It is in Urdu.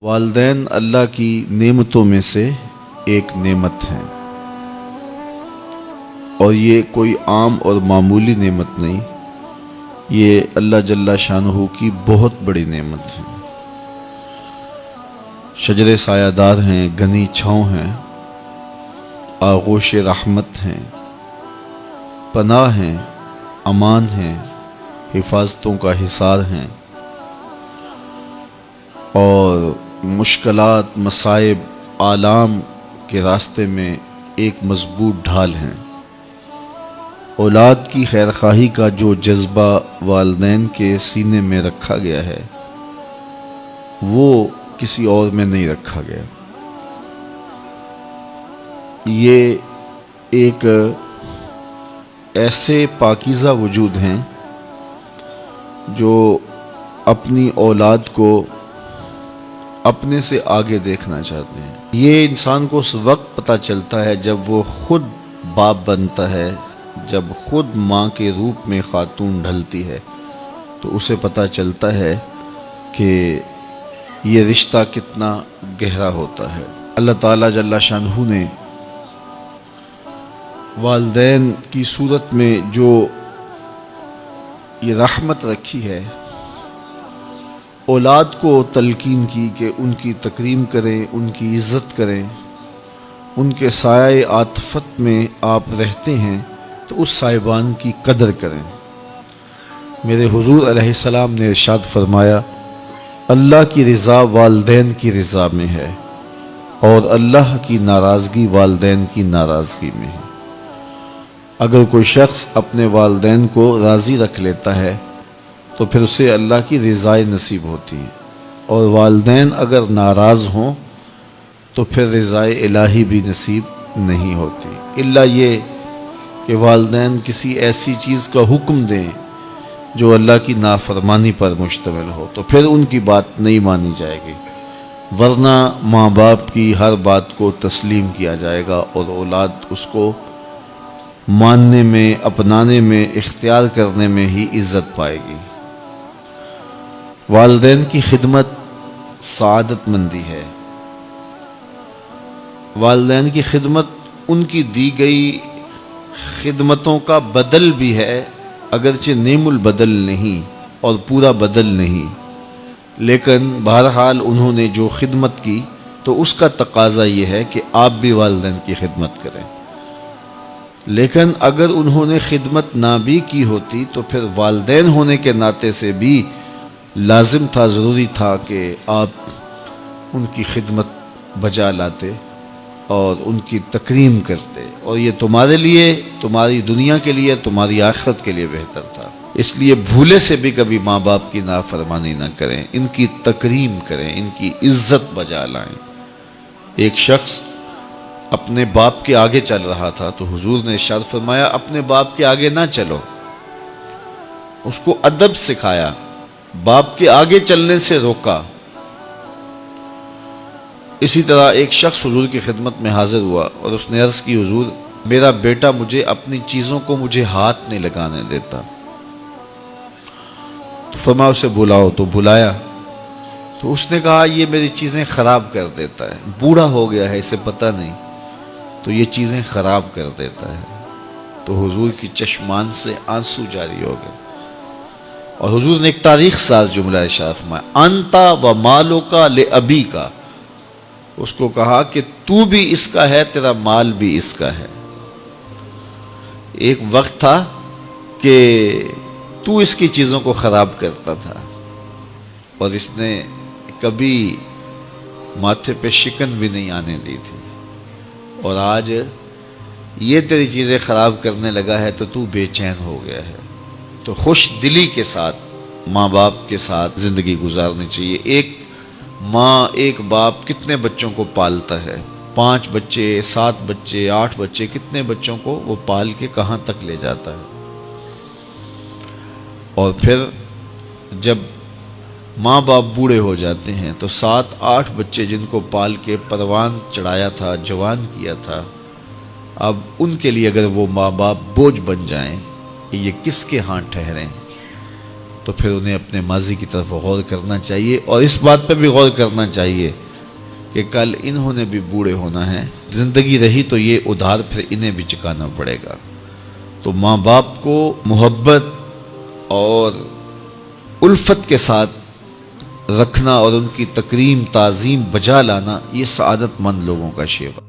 والدین اللہ کی نعمتوں میں سے ایک نعمت ہیں، اور یہ کوئی عام اور معمولی نعمت نہیں، یہ اللہ جل شانہ کی بہت بڑی نعمت ہے۔ شجر سایہ دار ہیں، گھنی چھاؤں ہیں، آغوش رحمت ہیں، پناہ ہیں، امان ہیں، حفاظتوں کا حصار ہیں، اور مشکلات، مصائب، آلام کے راستے میں ایک مضبوط ڈھال ہیں۔ اولاد کی خیرخواہی کا جو جذبہ والدین کے سینے میں رکھا گیا ہے وہ کسی اور میں نہیں رکھا گیا۔ یہ ایک ایسے پاکیزہ وجود ہیں جو اپنی اولاد کو اپنے سے آگے دیکھنا چاہتے ہیں۔ یہ انسان کو اس وقت پتہ چلتا ہے جب وہ خود باپ بنتا ہے، جب خود ماں کے روپ میں خاتون ڈھلتی ہے، تو اسے پتہ چلتا ہے کہ یہ رشتہ کتنا گہرا ہوتا ہے۔ اللہ تعالیٰ جل شانہ نے والدین کی صورت میں جو یہ رحمت رکھی ہے، اولاد کو تلقین کی کہ ان کی تکریم کریں، ان کی عزت کریں، ان کے سایہ عاطفت میں آپ رہتے ہیں تو اس صاحبان کی قدر کریں۔ میرے حضور علیہ السلام نے ارشاد فرمایا، اللہ کی رضا والدین کی رضا میں ہے، اور اللہ کی ناراضگی والدین کی ناراضگی میں ہے۔ اگر کوئی شخص اپنے والدین کو راضی رکھ لیتا ہے تو پھر اسے اللہ کی رضا نصیب ہوتی ہے، اور والدین اگر ناراض ہوں تو پھر رضا الہی بھی نصیب نہیں ہوتی، الا یہ کہ والدین کسی ایسی چیز کا حکم دیں جو اللہ کی نافرمانی پر مشتمل ہو، تو پھر ان کی بات نہیں مانی جائے گی، ورنہ ماں باپ کی ہر بات کو تسلیم کیا جائے گا اور اولاد اس کو ماننے میں، اپنانے میں، اختیار کرنے میں ہی عزت پائے گی۔ والدین کی خدمت سعادت مندی ہے۔ والدین کی خدمت ان کی دی گئی خدمتوں کا بدل بھی ہے، اگرچہ نیم البدل نہیں اور پورا بدل نہیں، لیکن بہرحال انہوں نے جو خدمت کی تو اس کا تقاضا یہ ہے کہ آپ بھی والدین کی خدمت کریں۔ لیکن اگر انہوں نے خدمت نہ بھی کی ہوتی تو پھر والدین ہونے کے ناطے سے بھی لازم تھا، ضروری تھا کہ آپ ان کی خدمت بجا لاتے اور ان کی تکریم کرتے، اور یہ تمہارے لیے، تمہاری دنیا کے لیے، تمہاری آخرت کے لیے بہتر تھا۔ اس لیے بھولے سے بھی کبھی ماں باپ کی نافرمانی نہ کریں، ان کی تکریم کریں، ان کی عزت بجا لائیں۔ ایک شخص اپنے باپ کے آگے چل رہا تھا تو حضور نے ارشاد فرمایا، اپنے باپ کے آگے نہ چلو، اس کو ادب سکھایا، باپ کے آگے چلنے سے روکا۔ اسی طرح ایک شخص حضور کی خدمت میں حاضر ہوا اور اس نے عرض کی، حضور میرا بیٹا مجھے اپنی چیزوں کو مجھے ہاتھ نہیں لگانے دیتا، تو فرمایا اسے بلاؤ، تو بلایا تو اس نے کہا یہ میری چیزیں خراب کر دیتا ہے، بوڑھا ہو گیا ہے، اسے پتہ نہیں، تو یہ چیزیں خراب کر دیتا ہے۔ تو حضور کی چشمان سے آنسو جاری ہو گئے، اور حضور نے ایک تاریخ ساز جملہ ارشاد فرمایا، انتا و مالو کا لابی کا، اس کو کہا کہ تو بھی اس کا ہے، تیرا مال بھی اس کا ہے۔ ایک وقت تھا کہ تو اس کی چیزوں کو خراب کرتا تھا اور اس نے کبھی ماتھے پہ شکن بھی نہیں آنے دی تھی، اور آج یہ تیری چیزیں خراب کرنے لگا ہے تو تو بے چین ہو گیا ہے۔ تو خوش دلی کے ساتھ ماں باپ کے ساتھ زندگی گزارنی چاہیے۔ ایک ماں، ایک باپ کتنے بچوں کو پالتا ہے؟ 5 بچے، 7 بچے، 8 بچے، کتنے بچوں کو وہ پال کے کہاں تک لے جاتا ہے؟ اور پھر جب ماں باپ بوڑھے ہو جاتے ہیں تو 7-8 بچے جن کو پال کے پروان چڑھایا تھا، جوان کیا تھا، اب ان کے لیے اگر وہ ماں باپ بوجھ بن جائیں، یہ کس کے ہاں ٹھہریں؟ تو پھر انہیں اپنے ماضی کی طرف غور کرنا چاہیے، اور اس بات پہ بھی غور کرنا چاہیے کہ کل انہوں نے بھی بوڑھے ہونا ہے، زندگی رہی تو یہ ادھار پھر انہیں بھی چکانا پڑے گا۔ تو ماں باپ کو محبت اور الفت کے ساتھ رکھنا اور ان کی تکریم تعظیم بجا لانا، یہ سعادت مند لوگوں کا شیوا۔